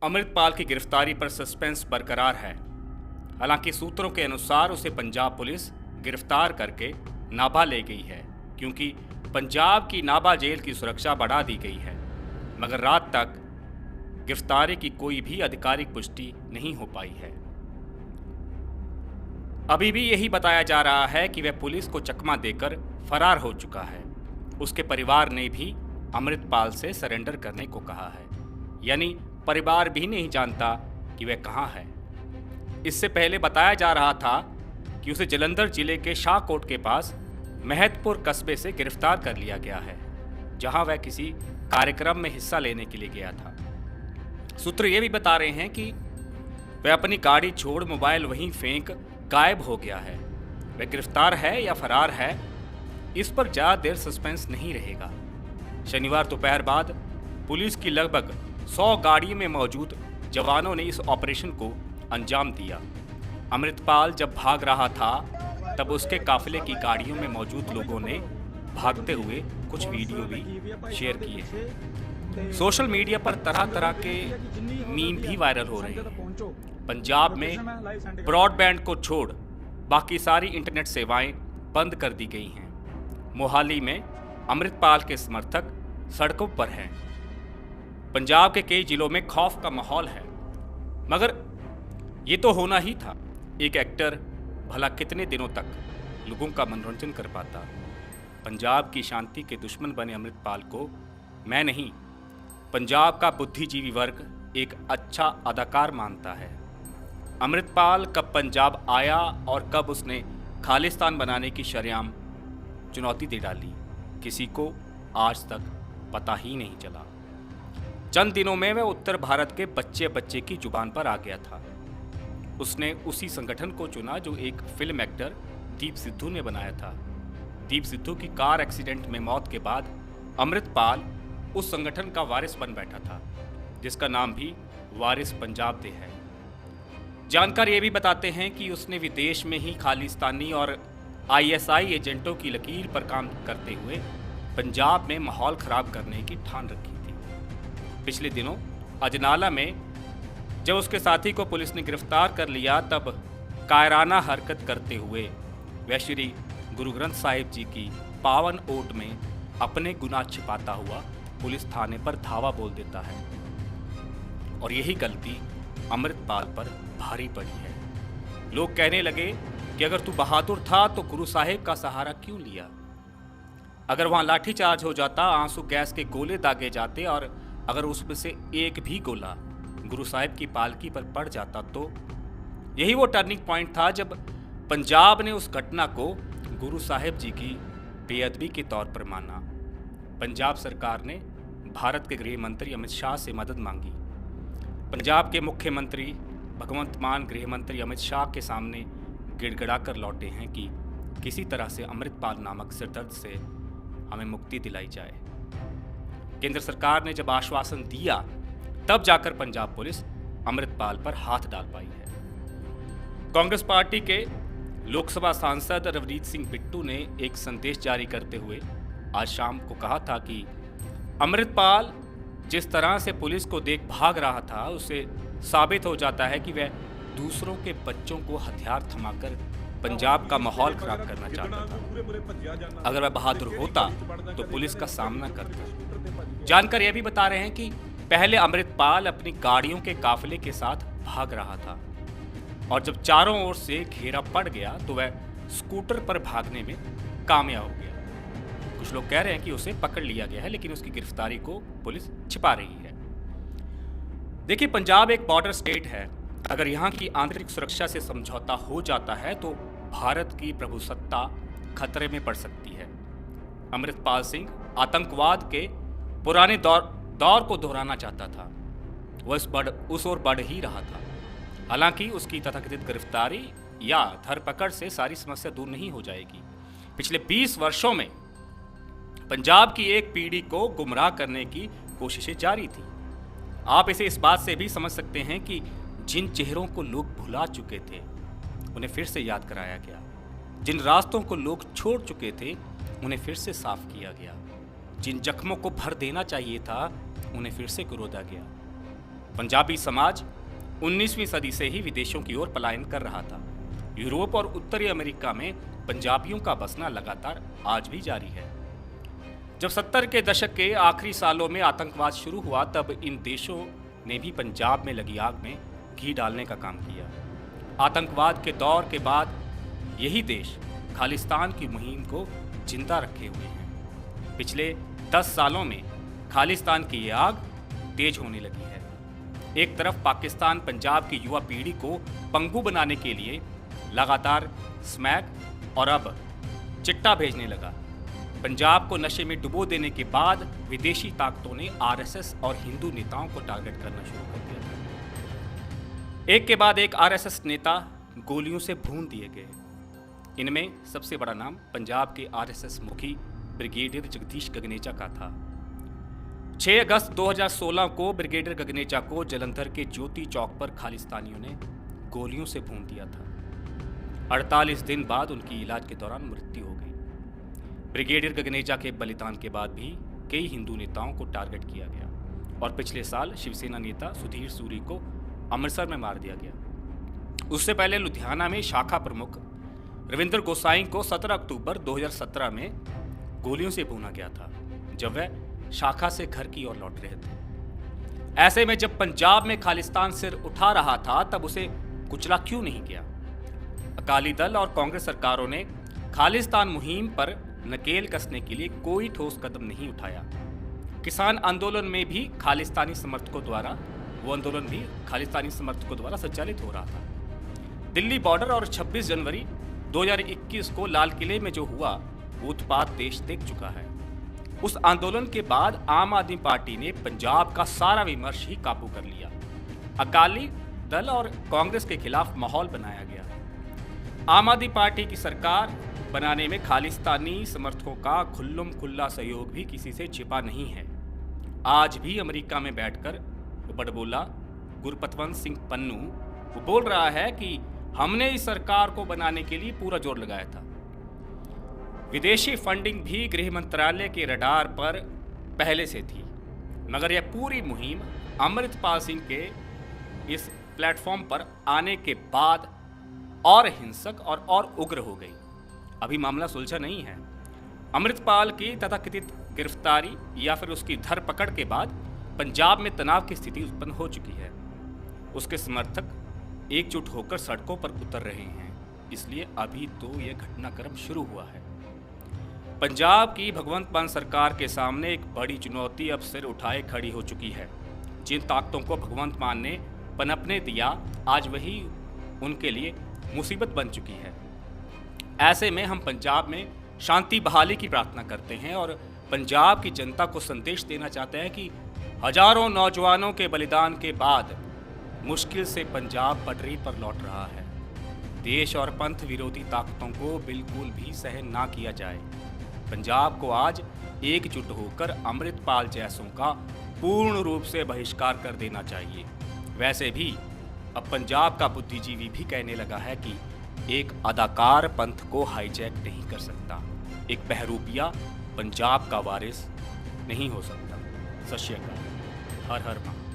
अमृतपाल की गिरफ्तारी पर सस्पेंस बरकरार है। हालांकि सूत्रों के अनुसार उसे पंजाब पुलिस गिरफ्तार करके नाभा ले गई है, क्योंकि पंजाब की नाभा जेल की सुरक्षा बढ़ा दी गई है। मगर रात तक गिरफ्तारी की कोई भी आधिकारिक पुष्टि नहीं हो पाई है। अभी भी यही बताया जा रहा है कि वह पुलिस को चकमा देकर फरार हो चुका है। उसके परिवार ने भी अमृतपाल से सरेंडर करने को कहा है, यानी परिवार भी नहीं जानता कि वह कहां है। इससे पहले बताया जा रहा था कि उसे जालंधर जिले के शाहकोट के पास महतपुर कस्बे से गिरफ्तार कर लिया गया है, जहां वह किसी कार्यक्रम में हिस्सा लेने के लिए गया था। सूत्र ये भी बता रहे हैं कि वह अपनी गाड़ी छोड़ मोबाइल वहीं फेंक गायब हो गया है। वह गिरफ्तार है या फरार है, इस पर ज़्यादा देर सस्पेंस नहीं रहेगा। शनिवार दोपहर बाद पुलिस की लगभग 100 गाड़ियों में मौजूद जवानों ने इस ऑपरेशन को अंजाम दिया। अमृतपाल जब भाग रहा था तब उसके काफिले की गाड़ियों में मौजूद लोगों ने भागते हुए कुछ वीडियो भी शेयर किए। सोशल मीडिया पर तरह तरह के मीम भी वायरल हो रहे हैं। पंजाब में ब्रॉडबैंड को छोड़ बाकी सारी इंटरनेट सेवाएं बंद कर दी गई हैं। मोहाली में अमृतपाल के समर्थक सड़कों पर हैं। पंजाब के कई जिलों में खौफ का माहौल है। मगर ये तो होना ही था। एक एक्टर भला कितने दिनों तक लोगों का मनोरंजन कर पाता। पंजाब की शांति के दुश्मन बने अमृतपाल को मैं नहीं, पंजाब का बुद्धिजीवी वर्ग एक अच्छा अदाकार मानता है। अमृतपाल कब पंजाब आया और कब उसने खालिस्तान बनाने की शरेआम चुनौती दे डाली, किसी को आज तक पता ही नहीं चला। चंद दिनों में वह उत्तर भारत के बच्चे बच्चे की जुबान पर आ गया था। उसने उसी संगठन को चुना जो एक फिल्म एक्टर दीप सिद्धू ने बनाया था। दीप सिद्धू की कार एक्सीडेंट में मौत के बाद अमृतपाल उस संगठन का वारिस बन बैठा था, जिसका नाम भी वारिस पंजाब दे है। जानकार ये भी बताते हैं कि उसने विदेश में ही खालिस्तानी और आईएसआई एजेंटों की लकीर पर काम करते हुए पंजाब में माहौल खराब करने की ठान रखी थी। पिछले दिनों अजनाला में जब उसके साथी को पुलिस ने गिरफ्तार कर लिया, तब कायराना हरकत करते हुए वह श्री गुरु ग्रंथ साहिब जी की पावन ओट में अपने गुनाह छिपाता हुआ पुलिस थाने पर धावा बोल देता है। और यही गलती अमृतपाल पर भारी पड़ी है। लोग कहने लगे कि अगर तू बहादुर था तो गुरु साहिब का सहारा क्यों लिया? अगर वहां लाठीचार्ज हो जाता, आंसू गैस के गोले दागे जाते और अगर उसमें से एक भी गोला गुरु साहिब की पालकी पर पड़ जाता तो? यही वो टर्निंग पॉइंट था जब पंजाब ने उस घटना को गुरु साहिब जी की बेअदबी के तौर पर माना। पंजाब सरकार ने भारत के गृह मंत्री अमित शाह से मदद मांगी। पंजाब के मुख्यमंत्री भगवंत मान गृह मंत्री अमित शाह के सामने गिड़गिड़ा कर लौटे हैं कि किसी तरह से अमृतपाल नामक सिरदर्द से हमें मुक्ति दिलाई जाए। केंद्र सरकार ने जब आश्वासन दिया, तब जाकर पंजाब पुलिस अमृतपाल पर हाथ डाल पाई है। कांग्रेस पार्टी के लोकसभा सांसद रवनीत सिंह बिट्टू ने एक संदेश जारी करते हुए आज शाम को कहा था कि अमृतपाल जिस तरह से पुलिस को देख भाग रहा था, उससे साबित हो जाता है कि वह दूसरों के बच्चों को हथियार थमाकर पंजाब का माहौल खराब करना चाहता था। अगर वह बहादुर होता तो पुलिस का सामना करता। जानकर यह भी बता रहे हैं कि पहले अमृतपाल अपनी गाड़ियों के काफिले के साथ भाग रहा था और जब चारों ओर से घेरा पड़ गया तो वह स्कूटर पर भागने में कामयाब हो गया। कुछ लोग कह रहे हैं कि उसे पकड़ लिया गया है, लेकिन उसकी गिरफ्तारी को पुलिस छिपा रही है। देखिए, पंजाब एक बॉर्डर स्टेट है। अगर यहाँ की आंतरिक सुरक्षा से समझौता हो जाता है तो भारत की प्रभुसत्ता खतरे में पड़ सकती है। अमृतपाल सिंह आतंकवाद के पुराने दौर को दोहराना चाहता था। वह उस ओर बढ़ ही रहा था। हालांकि उसकी तथाकथित गिरफ्तारी या धरपकड़ से सारी समस्या दूर नहीं हो जाएगी। पिछले 20 वर्षों में पंजाब की एक पीढ़ी को गुमराह करने की कोशिशें जारी थी। आप इसे इस बात से भी समझ सकते हैं कि जिन चेहरों को लोग भुला चुके थे उन्हें फिर से याद कराया गया। जिन रास्तों को लोग छोड़ चुके थे उन्हें फिर से साफ किया गया। जिन जख्मों को भर देना चाहिए था उन्हें फिर से कुरोदा गया। पंजाबी समाज 19वीं सदी से ही विदेशों की ओर पलायन कर रहा था। यूरोप और उत्तरी अमेरिका में पंजाबियों का बसना लगातार आज भी जारी है। जब 70 के दशक के आखिरी सालों में आतंकवाद शुरू हुआ, तब इन देशों ने भी पंजाब में लगी आग में घी डालने का काम किया। आतंकवाद के दौर के बाद यही देश खालिस्तान की मुहिम को जिंदा रखे हुए हैं। पिछले 10 सालों में खालिस्तान की ये आग तेज होने लगी है। एक तरफ पाकिस्तान पंजाब की युवा पीढ़ी को पंगु बनाने के लिए लगातार स्मैक और अब चिट्टा भेजने लगा। पंजाब को नशे में डुबो देने के बाद विदेशी ताकतों ने आरएसएस और हिंदू नेताओं को टारगेट करना शुरू कर दिया था। एक के बाद एक आरएसएस नेता गोलियों से भून दिए गए। इनमें सबसे बड़ा नाम पंजाब के आरएसएस मुखी ब्रिगेडियर जगदीश गगनेचा का था। 6 अगस्त 2016 को ब्रिगेडियर गगनेचा को जलंधर के ज्योति चौक पर खालिस्तानियों ने गोलियों से भून दिया था। 48 दिन बाद उनकी इलाज के दौरान मृत्यु हो गई। ब्रिगेडियर गगनेचा के बलिदान के बाद भी कई हिंदू नेताओं को टारगेट किया गया और पिछले साल शिवसेना नेता सुधीर सूरी को अमृतसर में मार दिया गया। उससे पहले लुधियाना में शाखा प्रमुख रविंद्र गोसाई को 17 अक्टूबर 2017 में गोलियों से भूना गया था, जब वह शाखा से घर की ओर लौट रहे थे। ऐसे में जब पंजाब में खालिस्तान सिर उठा रहा था, तब उसे कुचला क्यों नहीं गया? अकाली दल और कांग्रेस सरकारों ने खालिस्तान मुहिम पर नकेल कसने के लिए कोई ठोस कदम नहीं उठाया। किसान आंदोलन में भी खालिस्तानी समर्थकों द्वारा संचालित हो रहा था। दिल्ली बॉर्डर और 26 जनवरी 2021 को लाल किले में जो हुआ, वो उत्पात देश देख चुका है। उस आंदोलन के बाद आम आदमी पार्टी ने पंजाब का सारा विमर्श ही काबू कर लिया। अकाली दल और कांग्रेस के खिलाफ माहौल बनाया गया। आम आदमी पार्टी की सरकार बनाने में खालिस्तानी समर्थकों का खुल्लम खुल्ला सहयोग भी किसी से छिपा नहीं है। आज भी अमेरिका में बैठकर बड़बोला गुरपतवंत सिंह पन्नू वो बोल रहा है कि हमने इस सरकार को बनाने के लिए पूरा जोर लगाया था। विदेशी फंडिंग भी गृह मंत्रालय के रडार पर पहले से थी, मगर यह पूरी मुहिम अमृतपाल सिंह के इस प्लेटफॉर्म पर आने के बाद और हिंसक और उग्र हो गई। अभी मामला सुलझा नहीं है। अमृतपाल की तथाकथित गिरफ्तारी या फिर उसकी धरपकड़ के बाद पंजाब में तनाव की स्थिति उत्पन्न हो चुकी है। उसके समर्थक एकजुट होकर सड़कों पर उतर रहे हैं। इसलिए अभी तो यह घटनाक्रम शुरू हुआ है। पंजाब की भगवंत मान सरकार के सामने एक बड़ी चुनौती अब सिर उठाए खड़ी हो चुकी है। जिन ताकतों को भगवंत मान ने पनपने दिया, आज वही उनके लिए मुसीबत बन चुकी है। ऐसे में हम पंजाब में शांति बहाली की प्रार्थना करते हैं और पंजाब की जनता को संदेश देना चाहते हैं कि हजारों नौजवानों के बलिदान के बाद मुश्किल से पंजाब पटरी पर लौट रहा है। देश और पंथ विरोधी ताकतों को बिल्कुल भी सहन ना किया जाए। पंजाब को आज एकजुट होकर अमृतपाल जैसों का पूर्ण रूप से बहिष्कार कर देना चाहिए। वैसे भी अब पंजाब का बुद्धिजीवी भी कहने लगा है कि एक अदाकार पंथ को हाईजैक नहीं कर सकता, एक बहरूपिया पंजाब का वारिस नहीं हो सकता। सत श्री अकाल। हर हर महादेव।